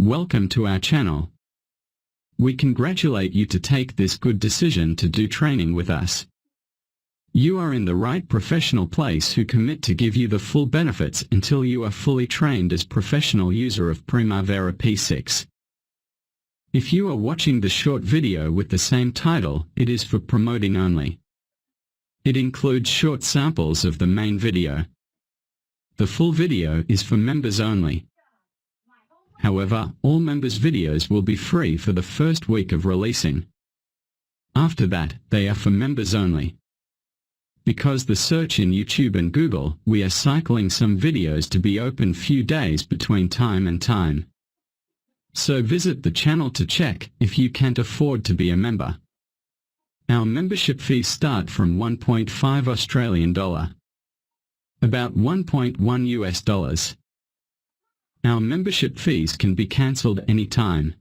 Welcome to our channel. We congratulate you to take this good decision to do training with us. You are in the right professional place who commit to give you the full benefits until you are fully trained as professional user of Primavera P6. If you are watching the short video with the same title, it is for promoting only. It includes short samples of the main video. The full video is for members only. However, all members' videos will be free for the first week of releasing. After that, they are for members only. Because the search in YouTube and Google, we are cycling some videos to be open few days between time and time. So visit the channel to check if you can't afford to be a member. Our membership fees start from $1.5 Australian dollar, about $1.1 US. Our membership fees can be cancelled any time.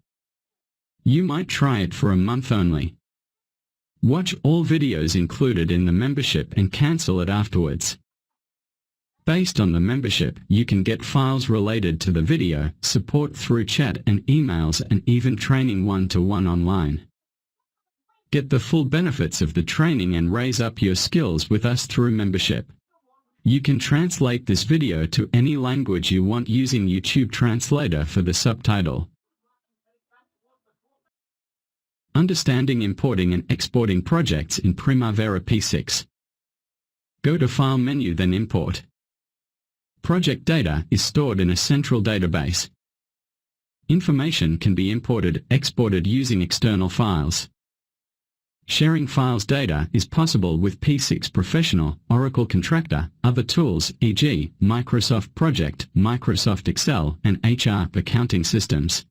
You might try it for a month only. Watch all videos included in the membership and cancel it afterwards. Based on the membership, you can get files related to the video, support through chat and emails, and even training one-to-one online. Get the full benefits of the training and raise up your skills with us through membership. You can translate this video to any language you want using YouTube Translator for the subtitle. Understanding importing and exporting projects in Primavera P6. Go to File menu, then Import. Project data is stored in a central database. Information can be imported, exported using external files. Sharing files data is possible with P6 Professional, Oracle Contractor, other tools, e.g., Microsoft Project, Microsoft Excel, and HR accounting systems.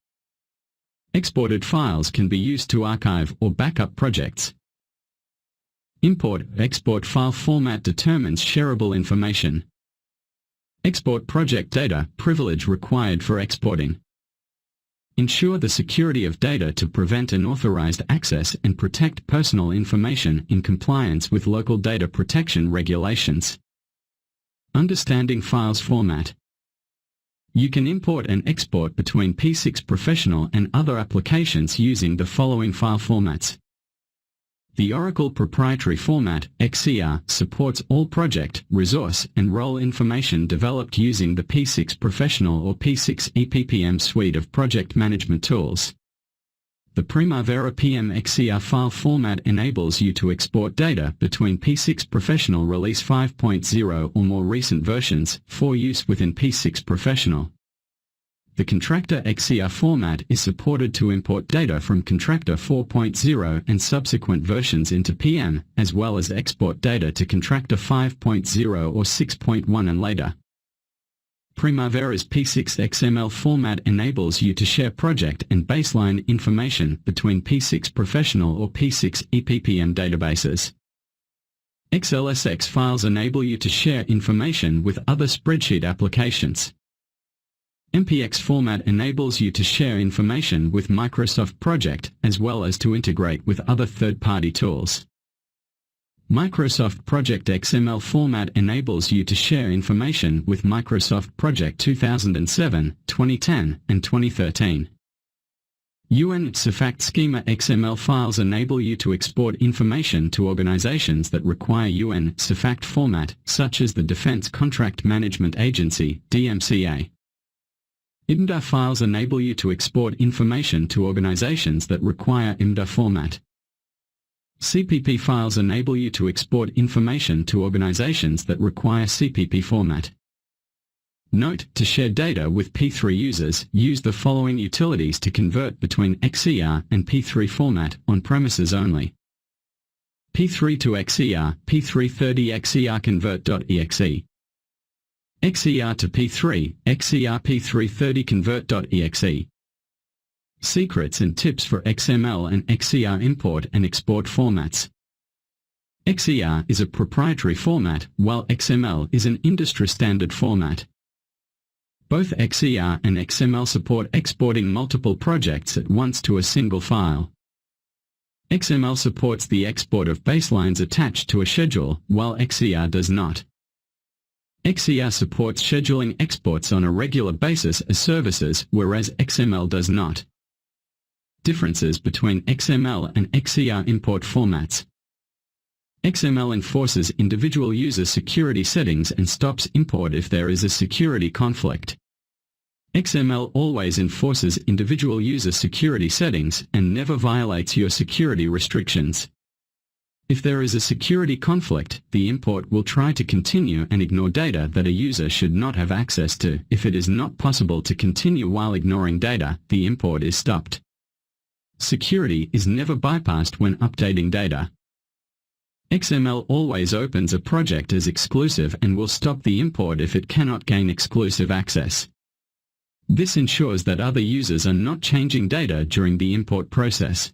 Exported files can be used to archive or backup projects. Import-export file format determines shareable information. Export project data privilege required for exporting. Ensure the security of data to prevent unauthorized access and protect personal information in compliance with local data protection regulations. Understanding files format. You can import and export between P6 Professional and other applications using the following file formats. The Oracle proprietary format, XCR, supports all project, resource, and role information developed using the P6 Professional or P6 EPPM suite of project management tools. The Primavera PM XCR file format enables you to export data between P6 Professional Release 5.0 or more recent versions for use within P6 Professional. The Contractor XCR format is supported to import data from Contractor 4.0 and subsequent versions into PM, as well as export data to Contractor 5.0 or 6.1 and later. Primavera's P6 XML format enables you to share project and baseline information between P6 Professional or P6 EPPM databases. XLSX files enable you to share information with other spreadsheet applications. MPX format enables you to share information with Microsoft Project as well as to integrate with other third-party tools. Microsoft Project XML format enables you to share information with Microsoft Project 2007, 2010, and 2013. UN CFACT Schema XML files enable you to export information to organizations that require UN CFACT format, such as the Defense Contract Management Agency, DMCA. IMDA files enable you to export information to organizations that require IMDA format. CPP files enable you to export information to organizations that require CPP format. Note: to share data with P3 users, use the following utilities to convert between XCR and P3 format on premises only. P3 to XCR, P330 XCR convert.exe. XCR to P3, XCR P330 convert.exe. Secrets and tips for XML and XCR import and export formats. XCR is a proprietary format, while XML is an industry-standard format. Both XCR and XML support exporting multiple projects at once to a single file. XML supports the export of baselines attached to a schedule, while XCR does not. XER supports scheduling exports on a regular basis as services, whereas XML does not. Differences between XML and XER import formats. XML enforces individual user security settings and stops import if there is a security conflict. XML always enforces individual user security settings and never violates your security restrictions. If there is a security conflict, the import will try to continue and ignore data that a user should not have access to. If it is not possible to continue while ignoring data, the import is stopped. Security is never bypassed when updating data. XML always opens a project as exclusive and will stop the import if it cannot gain exclusive access. This ensures that other users are not changing data during the import process.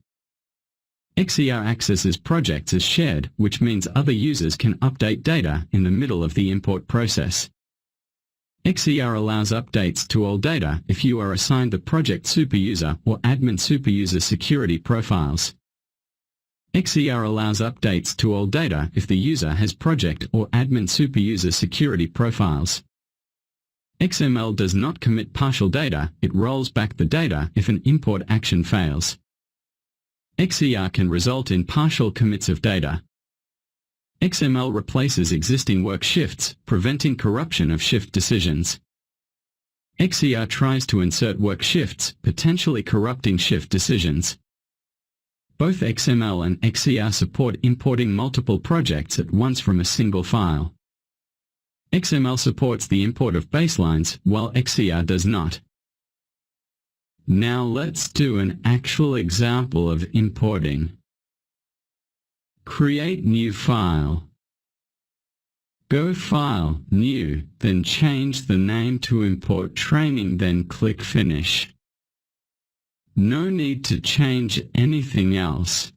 XER accesses projects as shared, which means other users can update data in the middle of the import process. XER allows updates to all data if you are assigned the project superuser or admin superuser security profiles. XER allows updates to all data if the user has project or admin superuser security profiles. XML does not commit partial data, it rolls back the data if an import action fails. XER can result in partial commits of data. XML replaces existing work shifts, preventing corruption of shift decisions. XER tries to insert work shifts, potentially corrupting shift decisions. Both XML and XER support importing multiple projects at once from a single file. XML supports the import of baselines, while XER does not. Now let's do an actual example of importing. Create new file. Go File, New, then change the name to Import Training, then click Finish. No need to change anything else.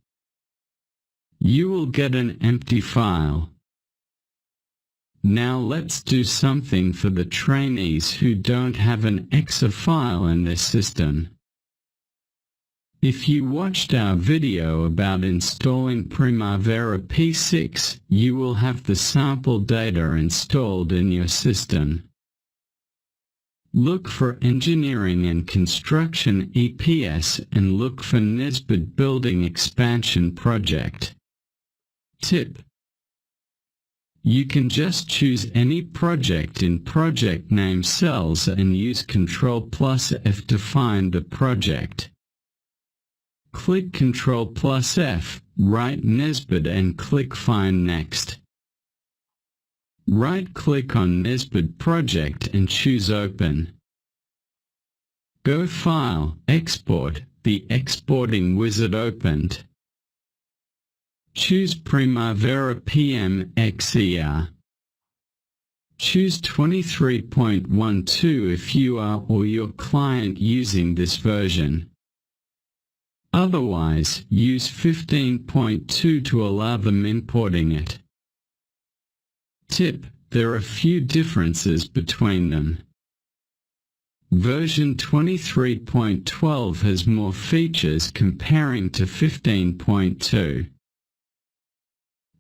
You will get an empty file. Now let's do something for the trainees who don't have an EXA file in their system. If you watched our video about installing Primavera P6, you will have the sample data installed in your system. Look for Engineering and Construction EPS and look for Nesbitt Building Expansion Project. Tip: you can just choose any project in project name cells and use Ctrl+F to find the project. Click Ctrl+F, write Nesbitt and click Find Next. Right-click on Nesbitt project and choose Open. Go File, Export, the exporting wizard opened. Choose Primavera PM XER. Choose 23.12 if you are or your client using this version. Otherwise, use 15.2 to allow them importing it. Tip: there are few differences between them. Version 23.12 has more features comparing to 15.2.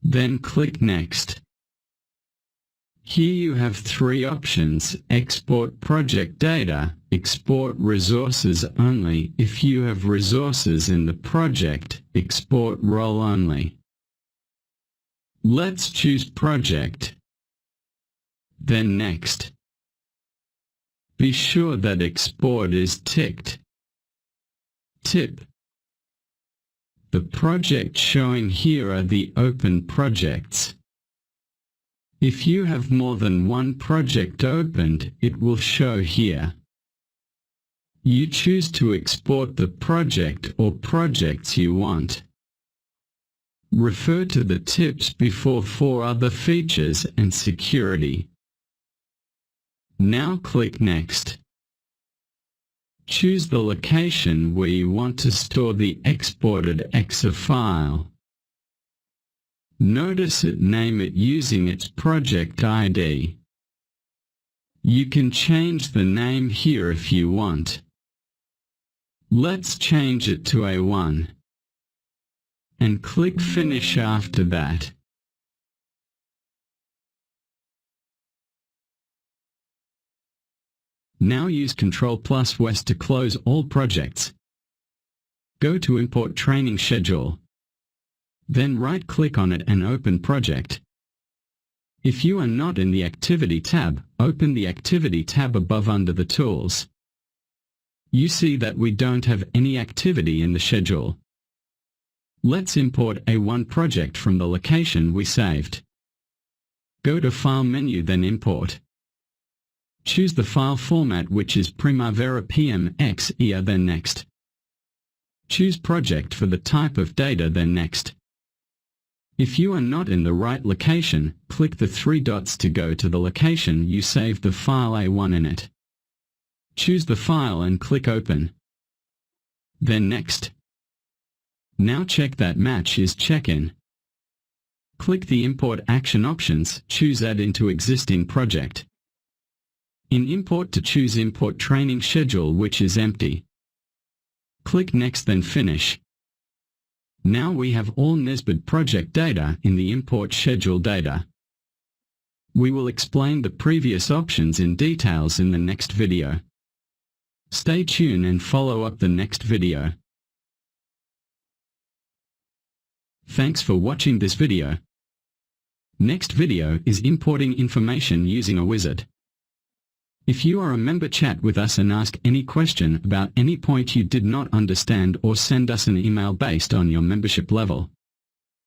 Then click Next. Here you have three options: export project data, export resources only. If you have resources in the project, export role only. Let's choose project. Then Next. Be sure that export is ticked. Tip: the projects showing here are the open projects. If you have more than one project opened, it will show here. You choose to export the project or projects you want. Refer to the tips before for other features and security. Now click Next. Choose the location where you want to store the exported EXA file. Notice it, name it using its project ID. You can change the name here if you want. Let's change it to A1. And click Finish after that. Now use Ctrl+W to close all projects. Go to Import Training Schedule. Then right-click on it and open Project. If you are not in the Activity tab, open the Activity tab above under the Tools. You see that we don't have any activity in the schedule. Let's import A1 project from the location we saved. Go to File menu, then Import. Choose the file format, which is Primavera P6, then Next. Choose Project for the type of data, then Next. If you are not in the right location, click the three dots to go to the location you saved the file A1 in it. Choose the file and click Open. Then Next. Now check that match is check-in. Click the Import Action options, choose Add into Existing Project. In Import to choose Import Training Schedule, which is empty. Click Next, then Finish. Now we have all Nesbit project data in the Import Schedule data. We will explain the previous options in details in the next video. Stay tuned and follow up the next video. Thanks for watching this video. Next video is importing information using a wizard. If you are a member, chat with us and ask any question about any point you did not understand, or send us an email based on your membership level.